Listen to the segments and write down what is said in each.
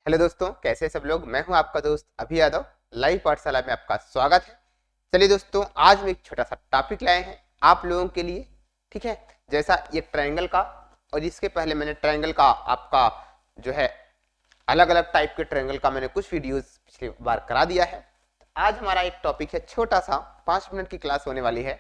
Hello दोस्तों, कैसे हैं सब लोग। मैं हूं आपका दोस्त अभि यादव। लाइव पाठशाला में आपका स्वागत है। चलिए दोस्तों, आज हम एक छोटा सा टॉपिक लाए हैं आप लोगों के लिए। ठीक है, जैसा ये ट्रायंगल का, और इसके पहले मैंने ट्रायंगल का आपका जो है अलग अलग टाइप के ट्रायंगल का मैंने कुछ वीडियोस पिछली बार करा दिया है। आज हमारा एक टॉपिक है छोटा सा, 5 मिनट की क्लास होने वाली है,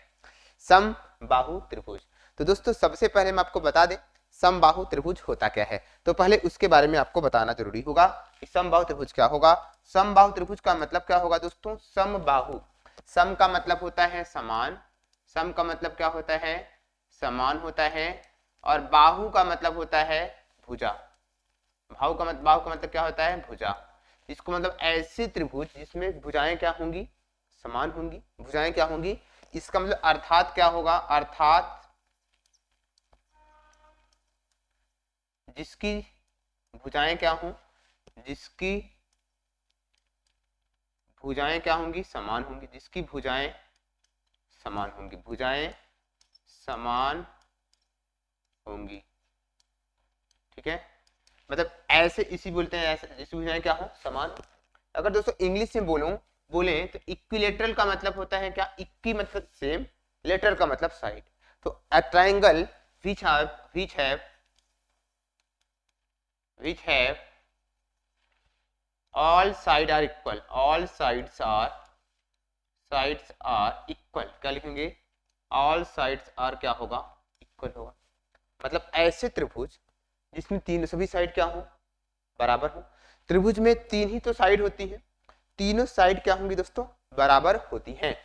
समबाहु त्रिभुज। तो दोस्तों सबसे पहले मैं आपको बता दें समबाहु त्रिभुज होता क्या है, तो पहले उसके बारे में आपको बताना जरूरी होगा कि समबाहु त्रिभुज क्या होगा। समबाहु त्रिभुज का मतलब क्या होगा दोस्तों। समबाहु, सम का मतलब होता है समान, सम का मतलब क्या होता है, समान होता है। और बाहु का मतलब होता है भुजा। बाहु का मतलब क्या होता है, भुजा। इसको मतलब ऐसी त्रिभुज जिसमें भुजाएं क्या होंगी, समान होंगी, भुजाएं क्या होंगी। इसका मतलब अर्थात क्या होगा, अर्थात जिसकी भुजाएं क्या हों, जिसकी भुजाएं क्या होंगी, समान होंगी, जिसकी भुजाएं समान होंगी, भुजाएं समान होंगी। ठीक है, मतलब ऐसे इसी बोलते हैं, ऐसे जिसकी भुजाएं क्या हो, समान। अगर दोस्तों इंग्लिश में बोले तो इक्विलेटरल का मतलब होता है क्या, इक्वी मतलब सेम, लेटर का मतलब साइड। तो a triangle which have all sides are equal, all sides are equal, क्या लिखेंगे, all sides are क्या होगा, इक्वल होगा। मतलब ऐसे त्रिभुज जिसमें तीन सभी साइड क्या हो, बराबर हो। त्रिभुज में तीन ही तो साइड होती है, तीनों साइड क्या होंगी दोस्तों, बराबर होती हैं।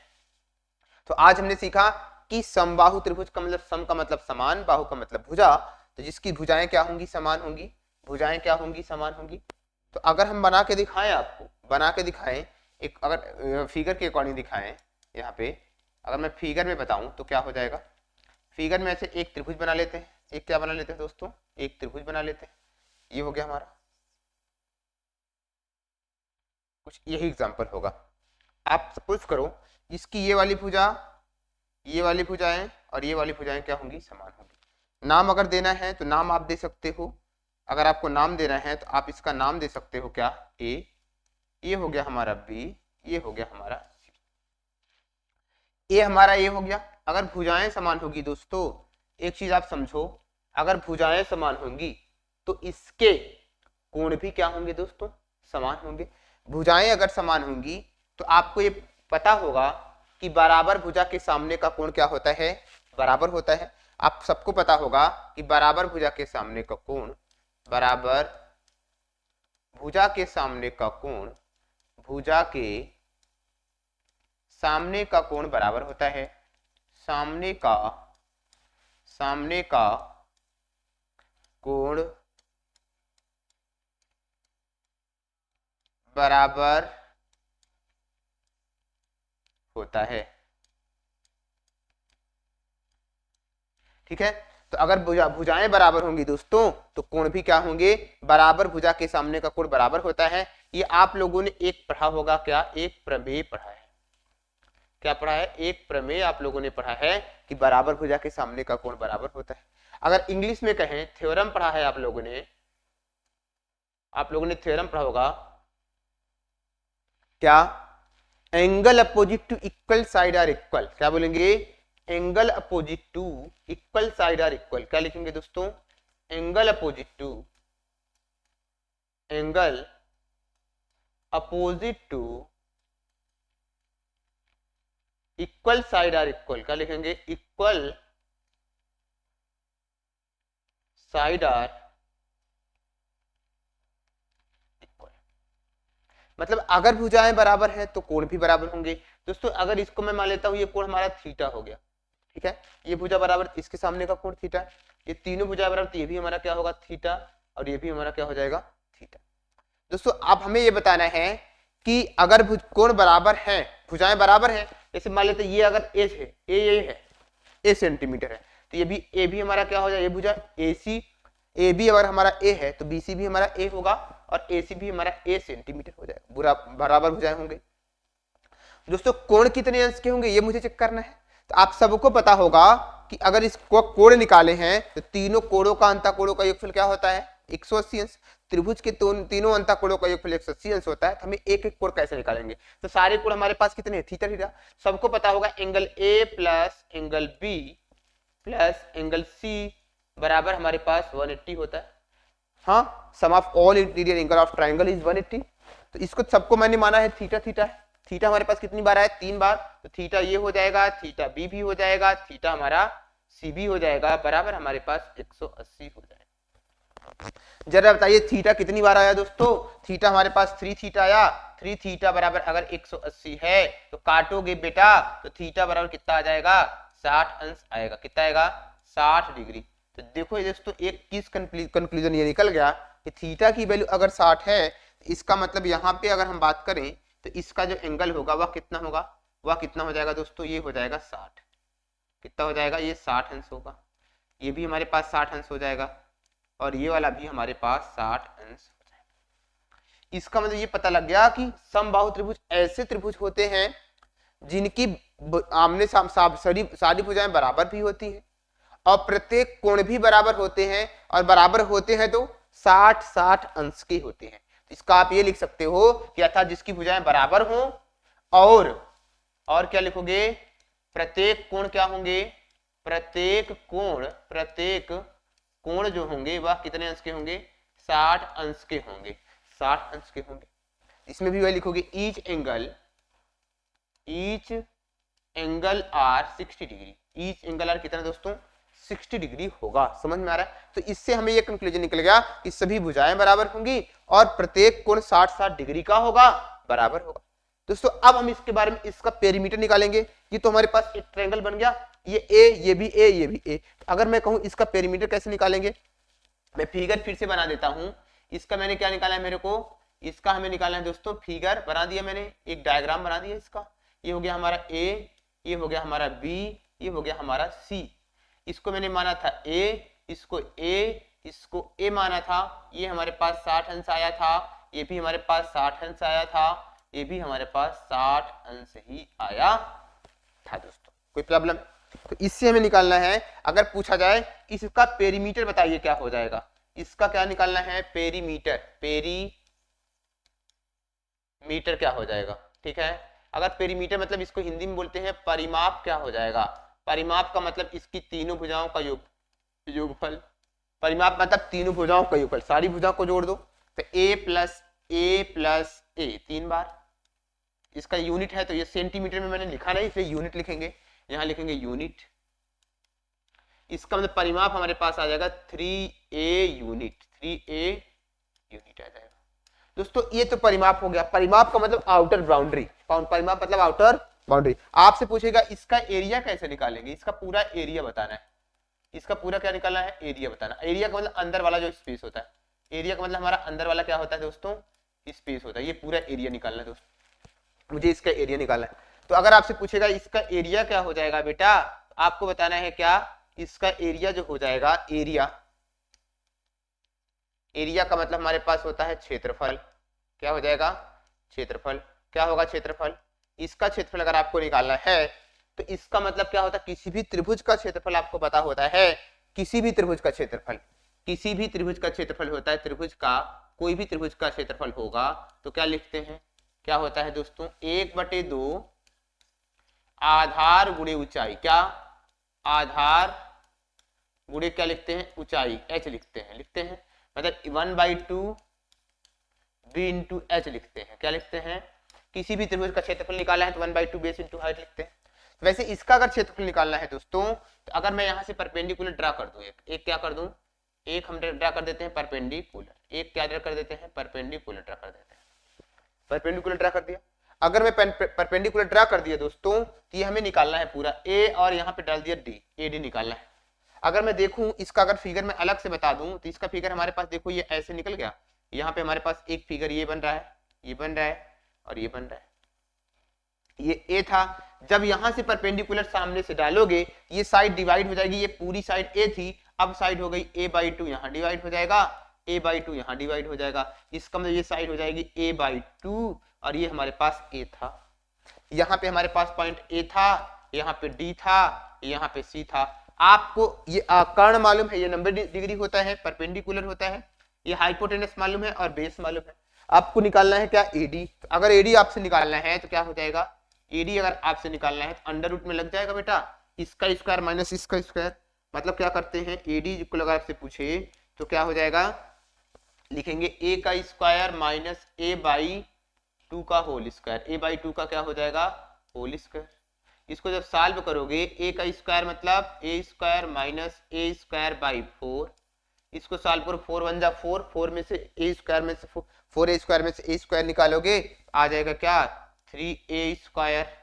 तो आज हमने सीखा कि समबाहु त्रिभुज का मतलब, सम का मतलब समान, बाहु का मतलब भुजा। तो जिसकी भुजाएं क्या होंगी, समान होंगी, भुजाएं क्या होंगी, समान होंगी। तो अगर हम बना के दिखाएं, आपको बना के दिखाएं, एक अगर फिगर के अकॉर्डिंग दिखाएं, यहाँ पे अगर मैं फिगर में बताऊं तो क्या हो जाएगा। फिगर में ऐसे एक त्रिभुज बना लेते हैं, एक क्या बना लेते हैं दोस्तों, एक त्रिभुज बना लेते हैं। ये हो गया हमारा, कुछ यही एग्जांपल होगा। आप सपोज करो इसकी ये वाली भुजा, ये वाली भुजाएं और ये वाली भुजाएं क्या होंगी, समान होंगी। नाम अगर देना है तो नाम आप दे सकते हो। अगर आपको नाम देना है तो आप इसका नाम दे सकते हो क्या, ए, ये हो गया हमारा बी, ये हो गया हमारा सी। ये हमारा ये हो गया। अगर भुजाएं समान होगी दोस्तों, एक चीज आप समझो, अगर भुजाएं समान होंगी तो इसके कोण भी क्या होंगे दोस्तों, समान होंगे। भुजाएं अगर समान होंगी तो आपको ये पता होगा कि बराबर भुजा के सामने का कोण क्या होता है, बराबर होता है। आप सबको पता होगा कि बराबर भुजा के सामने का कोण, बराबर भुजा के सामने का कोण, भुजा के सामने का कोण बराबर होता है, सामने का कोण बराबर होता है। ठीक है, तो अगर भुजाएं बराबर होंगी दोस्तों तो कोण भी क्या होंगे, बराबर। भुजा के सामने का कोण बराबर होता है। ये आप लोगों ने एक पढ़ा होगा, क्या, एक प्रमेय पढ़ा है। क्या पढ़ा है, एक प्रमेय आप लोगों ने पढ़ा है कि बराबर भुजा के सामने का कोण बराबर होता है। अगर इंग्लिश में कहें, थ्योरम पढ़ा है आप लोगों ने, थ्योरम पढ़ा होगा क्या, angle opposite to equal side are equal. क्या बोलेंगे, angle opposite to equal side are equal. क्या लिखेंगे दोस्तों, angle opposite to equal side are equal. क्या लिखेंगे, इक्वल साइड आर इक्वल। मतलब अगर भुजाएं बराबर है तो कोण भी बराबर होंगे दोस्तों। अगर इसको मैं मान लेता हूं ये कोण हमारा थीटा हो गया, ठीक है, ये भुजा बराबर, इसके सामने का कोण थीटा, ये तीनों भुजा बराबर, तो ये भी हमारा क्या होगा, थीटा, और ये भी हमारा क्या हो जाएगा, थीटा। दोस्तों अब हमें ये बताना है कि अगर कोण बराबर है, भुजाएं बराबर है, जैसे मान लेते ये अगर ए है, ये है, ए सेंटीमीटर है, तो ये भी हमारा क्या हो जाए, ये भुजा ए सी, ए बी अगर हमारा ए है तो बी सी भी हमारा ए होगा, और ए सी भी हमारा ए सेंटीमीटर हो जाएगा, बराबर भुजाएं होंगे। दोस्तों कोण कितने अंश के होंगे ये मुझे चेक करना है। तो आप सबको पता होगा कि अगर इसको कोण निकाले हैं तो तीनों कोणों का अंतः कोणों का योगफल क्या होता है, 180 अंश। त्रिभुज के तीनों अंतःकोणों का योगफल 180 अंश होता है, तो हमें एक एक कोण कैसे निकालेंगे? तो सारे कोण हमारे पास कितने हैं? Theta theta. सबको पता होगा angle A plus angle B plus angle C बराबर हमारे पास 180 होता है। हाँ, sum of all interior angle of triangle is 180। तो इसको सबको मैंने माना है थीटा थीटा है। थीटा हमारे पास कितनी बार आया? 3 बार। तो थीटा ये हो जाएगा, थीटा बी भी हो जाएगा, थीटा हमारा सी भी हो जाएगा, बराबर हमारे पास 180 हो जाएगा। जरा बताइए थीटा कितनी बार आया दोस्तों? थीटा हमारे पास 3 थीटा आया। 3 थीटा बराबर अगर 180 है तो काटोगे बेटा तो थीटा बराबर कितना आ जाएगा? 60 अंश आएगा। कितना आएगा? 60 डिग्री। तो देखो दोस्तों एक किस कंक्लूजन ये निकल गया कि थीटा की वैल्यू अगर 60 है, इसका मतलब यहाँ पे अगर हम बात करें तो इसका जो एंगल होगा वह कितना होगा? वह कितना हो जाएगा दोस्तों? ये हो जाएगा 60। कितना हो जाएगा? ये 60 अंश होगा। ये भी हमारे पास 60 अंश हो जाएगा और ये वाला भी हमारे पास 60 अंश हो जाएगा। इसका मतलब ये पता लग गया कि समबाहु त्रिभुज ऐसे त्रिभुज होते हैं जिनकी आमने सारी भुजाएं बराबर भी होती हैं और प्रत्येक कोण भी बराबर होते हैं, और बराबर होते हैं तो 60-60 अंश के होते हैं। इसका आप ये लिख सकते हो कि अर्थात जिसकी भुजाएं बराबर हों और क्या लिखोगे? प्रत्येक कोण क्या होंगे? प्रत्येक कोण जो होंगे वह कितने अंश के होंगे? 60 अंश के होंगे। 60 अंश के होंगे। इसमें भी वही लिखोगे each angle are 60 degree. Each angle are कितना दोस्तों? 60 डिग्री होगा। समझ में आ रहा है? तो इससे हमें यह कंक्लूजन निकल गया कि सभी भुजाएं बराबर होंगी और प्रत्येक कोण 60-60 डिग्री का होगा, बराबर होगा। दोस्तों अब हम इसके बारे में इसका पेरीमीटर निकालेंगे। ये तो हमारे पास एक ट्रायंगल बन गया, ये ए, ये भी ए, ये भी ए। अगर मैं कहूं इसका पेरीमीटर कैसे निकालेंगे, मैं फिगर फिर से बना देता हूं। इसका मैंने क्या निकाला है? मेरे को इसका हमें निकालना है दोस्तों, फिगर बना दिया मैंने, एक डायग्राम बना दिया इसका। ये हो गया हमारा ए, ये हो गया हमारा बी, ये हो गया हमारा सी। इसको मैंने माना था ए, इसको ए माना था। ये हमारे पास 60 अंश आया था, ये भी हमारे पास 60 अंश आया था, ये भी हमारे पास 60 अंश ही आया था दोस्तों। कोई प्रॉब्लम? तो इससे हमें निकालना है, अगर पूछा जाए इसका पेरीमीटर बताइए क्या हो जाएगा। इसका क्या निकालना है? पेरीमीटर क्या हो जाएगा? ठीक है, अगर पेरीमीटर मतलब इसको हिंदी में बोलते हैं परिमाप, क्या हो जाएगा? परिमाप का मतलब इसकी तीनों भुजाओं का योगफल। परिमाप मतलब तीनों भुजाओं का योगफल, सारी भुजाओं को जोड़ दो। तो a प्लस ए 3 बार। इसका यूनिट है तो ये सेंटीमीटर में मैंने लिखा नहीं, इसलिए यूनिट लिखेंगे, यहां लिखेंगे यूनिट। इसका मतलब परिमाप हमारे पास आ जाएगा 3a यूनिट आ जाएगा। दोस्तों ये तो परिमाप हो गया। परिमाप का मतलब आउटर बाउंड्री, परिमाप मतलब आउटर बाउंड्री। आपसे पूछेगा इसका एरिया कैसे निकालेंगे? इसका पूरा एरिया बताना है। इसका पूरा क्या निकालना है? एरिया बताना। एरिया का मतलब अंदर वाला जो स्पेस होता है। एरिया का मतलब हमारा अंदर वाला क्या होता है दोस्तों? स्पेस होता है। ये पूरा एरिया निकालना है दोस्तों, मुझे इसका एरिया निकालना है। तो अगर आपसे पूछेगा इसका एरिया क्या हो जाएगा बेटा, आपको बताना है क्या? इसका एरिया जो हो जाएगा, एरिया का मतलब हमारे पास होता है क्षेत्रफल। क्या हो जाएगा? क्षेत्रफल। क्या होगा? क्षेत्रफल। इसका क्षेत्रफल अगर आपको निकालना है तो इसका मतलब क्या होता है? किसी भी त्रिभुज का क्षेत्रफल आपको पता होता है। किसी भी त्रिभुज का क्षेत्रफल होता है। त्रिभुज का कोई भी त्रिभुज का क्षेत्रफल होगा तो क्या लिखते हैं? क्या होता है दोस्तों? 1/2 आधार गुणे ऊंचाई। क्या? आधार गुणे क्या लिखते हैं? ऊंचाई, h लिखते हैं। मतलब 1/2 b इंटू एच लिखते हैं। क्या लिखते हैं? किसी भी त्रिभुज का क्षेत्रफल निकाला है तो 1/2 बेस इंटू हाइट लिखते हैं। वैसे इसका अगर क्षेत्रफल निकालना है दोस्तों, तो अगर मैं यहाँ से परपेंडिकुलर ड्रा कर दूं, एक क्या कर दूं? एक हम ड्रा कर देते हैं परपेंडिकुलर, एक क्या ड्रा कर देते हैं? परपेंडिकुलर ड्रा कर देते हैं। परपेंडिकुलर ड्रा कर दिया। अगर मैं परपेंडिकुलर ड्रा कर दिया दोस्तों, तो ये हमें निकालना है पूरा ए और यहाँ पे डाल दिया डी, ए डी निकालना है। अगर मैं देखूं इसका अगर फिगर में अलग से बता दूं तो इसका फिगर हमारे पास देखो ये ऐसे निकल गया। यहाँ पे हमारे पास एक फिगर ये बन रहा है, ये बन रहा है और ये बन रहा है। ये ए था। जब यहां से परपेंडिकुलर सामने से डालोगे ये साइड डिवाइड हो जाएगी। ये पूरी साइड ए थी, अब साइड हो गई a/2, यहाँ डिवाइड हो जाएगा, a/2 यहाँ डिवाइड हो जाएगा। इसका मतलब ये साइड हो जाएगी a/2 और ये हमारे पास a था। यहाँ पे हमारे पास पॉइंट a था, यहाँ पे d था, यहाँ पे c था। आपको ये कर्ण मालूम है, ये 90 डिग्री होता है, परपेंडिकुलर होता है। ये हाइपोटेनस मालूम है और बेस मालूम है। आपको निकालना है क्या एडी। तो अगर एडी आपसे निकालना है तो क्या हो जाएगा, एडी अगर आपसे निकालना है तो अंडर रूट में लग जाएगा बेटा इसका स्क्वायर माइनस इसका स्क्वायर। मतलब क्या करते हैं, एडी को अगर आपसे पूछे तो क्या हो जाएगा, लिखेंगे ए का स्क्वायर माइनस ए बाई 2 का होल स्क्वायर। ए बाई 2 का क्या हो जाएगा, होल स्क्वायर। इसको जब सॉल्व करोगे ए का स्क्वायर मतलब A square minus A square by 4। इसको सॉल्व करो 4 1 जा 4, 4 में से ए स्क्वायर में से 4 ए स्क्वायर में से ए स्क्वायर निकालोगे आ जाएगा क्या 3a स्क्वायर।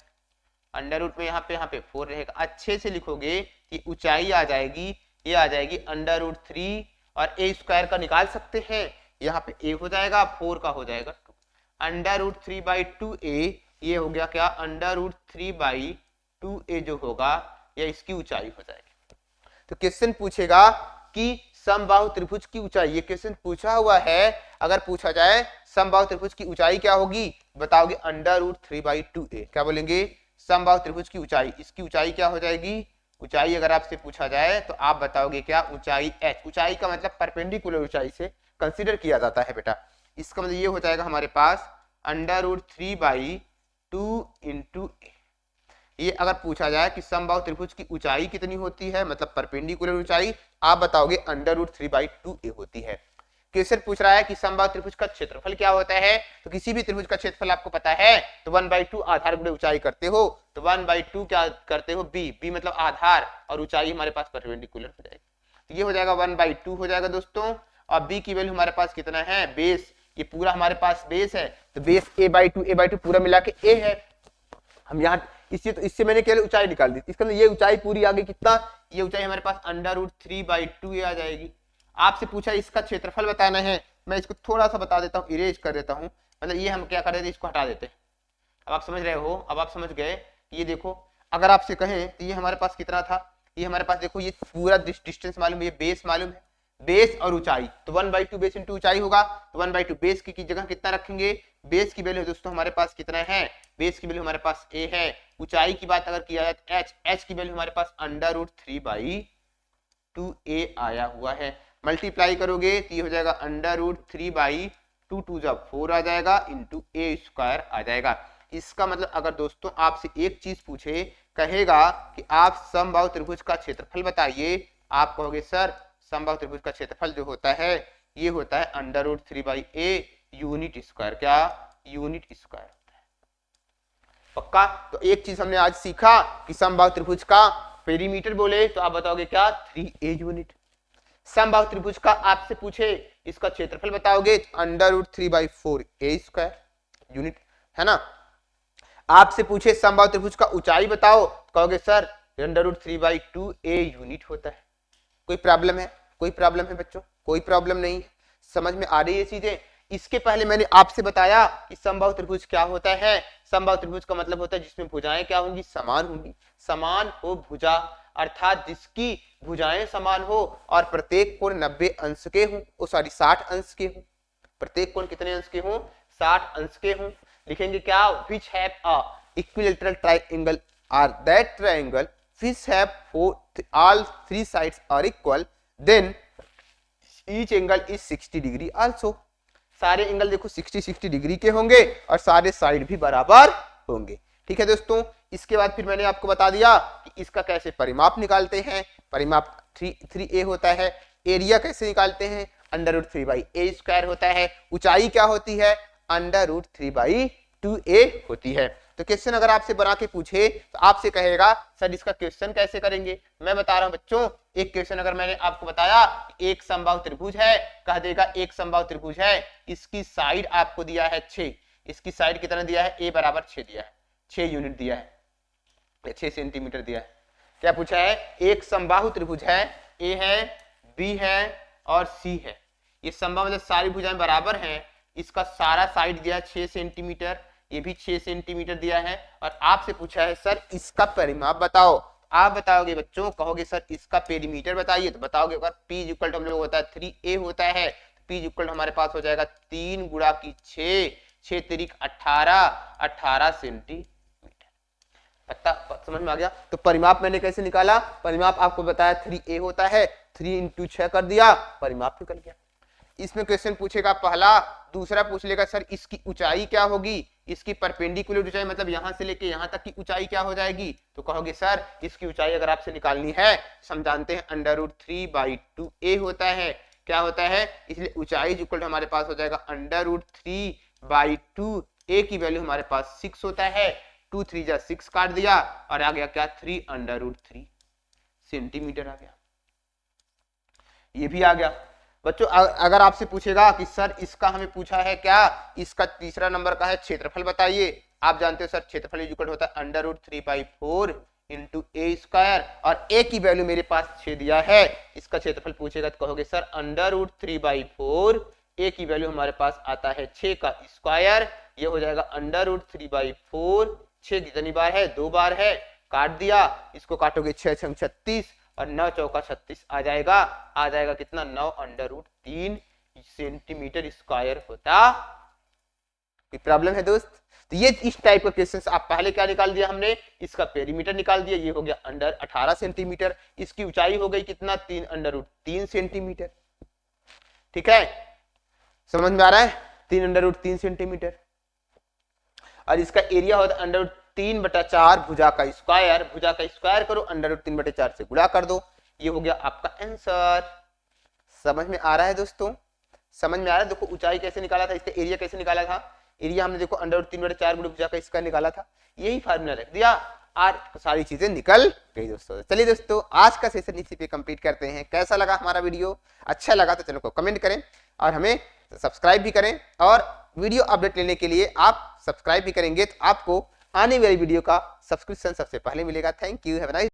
अंडर रूट में यहाँ पे 4 रहेगा। अच्छे से लिखोगे कि ऊंचाई आ जाएगी, ये आ जाएगी अंडर रूट 3 और ए स्क्वायर का निकाल सकते हैं, यहाँ पे ए हो जाएगा 4 का हो जाएगा 2। अंडर रूट 3 बाई 2a ये हो गया क्या अंडर रूट 3 बाई 2a जो होगा या इसकी ऊंचाई हो जाएगी। तो क्वेश्चन पूछेगा कि समबाहु त्रिभुज की ऊंचाई, ये क्वेश्चन पूछा हुआ है। अगर पूछा जाए समबाहु त्रिभुज की ऊंचाई क्या होगी, बताओगे अंडर रूट 3 बाई 2a। क्या बोलेंगे, समबाहु त्रिभुज की ऊंचाई, इसकी ऊंचाई क्या हो जाएगी, ऊंचाई अगर आपसे पूछा जाए तो आप बताओगे क्या ऊंचाई h। ऊंचाई का मतलब परपेंडिकुलर ऊंचाई से कंसीडर किया जाता है बेटा। इसका मतलब ये हो जाएगा हमारे पास अंडर रूट 3 बाई 2 इंटू ए। ये अगर पूछा जाए कि समबाहु त्रिभुज की ऊंचाई कितनी होती है, मतलब परपेंडिकुलर ऊंचाई, आप बताओगे अंडर रूट 3 बाई 2a होती है। क्वेश्चन पूछ रहा है कि समबाहु त्रिभुज का क्षेत्रफल क्या होता है, तो किसी भी त्रिभुज का क्षेत्रफल आपको पता है तो 1/2 आधार गुणे ऊंचाई करते हो, तो 1/2 क्या करते हो, b मतलब आधार और ऊंचाई हमारे पास परपेंडिकुलर हो जाएगी। तो ये हो जाएगा 1/2 हो जाएगा दोस्तों। और b की वैल्यू हमारे पास कितना है, बेस, ये पूरा हमारे पास बेस है, तो बेस a/2 पूरा मिला के a है। हम यहाँ इससे मैंने केवल ऊंचाई निकाल दी, इसका ये ऊंचाई पूरी आ गई कितना, ये ऊंचाई हमारे पास अंडर रूट 3 बाई 2 आ जाएगी। आपसे पूछा इसका क्षेत्रफल बताना है, मैं इसको थोड़ा सा बता देता हूँ, इरेज कर देता हूँ। मतलब ये हम क्या कर देते, इसको हटा देते हैं। अब आप समझ रहे हो, अब आप समझ गए। ये देखो अगर आपसे कहें तो ये हमारे पास कितना था, ये हमारे पास देखो ये पूरा डिस्टेंस मालूम है, ये बेस मालूम है, बेस और ऊंचाई, तो 1/2 बेस इंटू ऊंचाई होगा, तो 1/2 बेस की जगह कितना रखेंगे, बेस की वैल्यू दोस्तों हमारे पास कितना है, बेस की वैल्यू हमारे पास a है। ऊंचाई की बात अगर किया जाए h की वैल्यू हमारे पास अंडर रूट 3 बाई 2a आया हुआ है। मल्टीप्लाई करोगे तो ये हो जाएगा अंडर रूट 3 बाई 2 2 जब 4 आ जाएगा इंटू a स्क्वायर आ जाएगा। इसका मतलब अगर दोस्तों आपसे एक चीज पूछे, कहेगा कि आप समबाहु त्रिभुज का क्षेत्रफल बताइए, आप कहोगे सर समबाहु त्रिभुज का क्षेत्रफल जो होता है ये होता है under root 3 by a unit square. क्या, यूनिट स्क्वायर होता है। पक्का। तो एक चीज हमने आज सीखा कि समबाहु त्रिभुज का पेरीमीटर बोले तो आप बताओगे क्या 3a यूनिट। समबाहु त्रिभुज का आपसे पूछे इसका क्षेत्रफल बताओगे under root 3 by 4a square unit, है ना। आपसे पूछे समबाहु त्रिभुज का ऊंचाई बताओ, कहोगे sir under root 3 by 2a unit होता है। कोई प्रॉब्लम है, कोई प्रॉब्लम है बच्चों, कोई प्रॉब्लम नहीं है, समझ में आ रही है चीजें। इसके पहले मैंने आपसे बताया कि समबाहु त्रिभुज क्या होता है। समबाहु त्रिभुज का मतलब होता है जिसमें भुजाएं क्या होंगी, समान होंगी। समान हो भुजा अर्थात जिसकी भुजाएं समान हो और प्रत्येक कोण 90 अंश के हों, ओ सॉरी 60 अंश के हों। प्रत्येक कोण कितने अंश के हों, 60 अंश के हों। लिखेंगे क्या, which have a equilateral triangle are that triangle which have all three sides are equal then each angle is 60 degree also। सारे एंगल देखो 60 डिग्री के होंगे और सारे साइड भी बराबर होंगे। ठीक है दोस्तों। इसके बाद फिर मैंने आपको बता दिया कि इसका कैसे परिमाप निकालते हैं। परिमाप 3a होता है। एरिया कैसे निकालते हैं, under root 3 by a square होता है। ऊंचाई क्या होती है, अंडर रूट 3 बाई 2a होती है। तो क्वेश्चन अगर आपसे बना के पूछे तो आपसे कहेगा सर इसका क्वेश्चन कैसे करेंगे। मैं बता रहा हूं बच्चों, एक क्वेश्चन अगर मैंने आपको बताया एक समबाहु त्रिभुज है, कह देगा एक समबाहु त्रिभुज है, इसकी साइड आपको दिया है 6, इसकी साइड कितना दिया है, a बराबर 6 दिया है, 6 यूनिट दिया है, 6 सेंटीमीटर दिया है। क्या पूछा है, एक समबाहु त्रिभुज है, a है, b है और c है। ये समबाहु मतलब सारी भुजाएं बराबर हैं, इसका सारा साइड दिया 6 सेंटीमीटर, ये भी 6 सेंटीमीटर दिया है और आपसे पूछा है सर इसका परिमाप बताओ। आप बताओगे बच्चों, कहोगे सर इसका पेरीमीटर बताइए, तो बताओगे अगर p इक्वल टू हम लोग होता है 3a होता है, p इक्वल हमारे पास हो जाएगा 3 गुणा की 6 तिरिक 18 सेंटीमीटर। पता समझ में आ गया। तो परिमाप मैंने कैसे निकाला, परिमाप आपको बताया 3a होता है, 3 इंटू 6 कर दिया, परिमाप निकल गया। इसमें क्वेश्चन पूछेगा पहला, दूसरा पूछ लेगा सर इसकी ऊंचाई क्या होगी, इसकी परपेंडिकुलर ऊंचाई मतलब यहां से लेके यहां तक की ऊंचाई क्या हो जाएगी, तो कहोगे सर इसकी ऊंचाई अगर आपसे निकालनी है हम जानते हैं √3/2a होता है, क्या होता है, इसलिए ऊंचाई इक्वल टू हमारे पास हो जाएगा √3/2, a की वैल्यू हमारे पास 6 होता है, 2 3 जा 6 काट दिया और आ गया क्या 3√3 सेंटीमीटर आ गया, ये भी आ गया। बच्चों अगर आपसे पूछेगा कि सर इसका हमें पूछा है क्या, इसका तीसरा नंबर का है क्षेत्रफल बताइए, आप जानते हो सर क्षेत्रफल इक्वल होता है √3/4 इंटू ए स्क्वायर और ए की वैल्यू मेरे पास 6 दिया है, इसका क्षेत्रफल पूछेगा तो कहोगे सर √3/4, ए की वैल्यू हमारे पास आता है 6 का स्क्वायर, ये हो जाएगा √3/4, 6 कितनी बार है, 2 बार है, काट दिया, इसको काटोगे 6 6 36 और 9 चौका 36 आ जाएगा कितना 9√3 सेंटीमीटर स्क्वायर होता। कोई प्रॉब्लम है दोस्त? तो ये इस टाइप का क्वेश्चन आप पहले क्या निकाल दिया हमने, इसका पेरीमीटर निकाल दिया, ये हो गया 18 सेंटीमीटर, इसकी ऊंचाई हो गई कितना 3√3 सेंटीमीटर, ठीक है, समझ में आ रहा है, 3√3 सेंटीमीटर, और इसका एरिया होता है √3/4 भुजा का स्क्वायर करो, √3/4 से गुणा कर दो, ये हो गया आपका आंसर। समझ में आ रहा है दोस्तों, समझ में आ रहा है, देखो ऊंचाई कैसे निकाला था, इसका एरिया कैसे निकाला था, एरिया हमने देखो √3/4 भुजा का स्क्वायर निकाला था, यही फार्मूला रख दिया और सारी चीजें निकल गई दोस्तों। चलिए दोस्तों आज का सेशन इसी पे कंप्लीट करते हैं, कैसा लगा हमारा वीडियो, अच्छा लगा तो चैनल को कमेंट करें और हमें सब्सक्राइब भी करें, और वीडियो अपडेट लेने के लिए आप सब्सक्राइब भी करेंगे तो आपको आने वाली वीडियो का सब्सक्रिप्शन सबसे पहले मिलेगा। Thank you, have a nice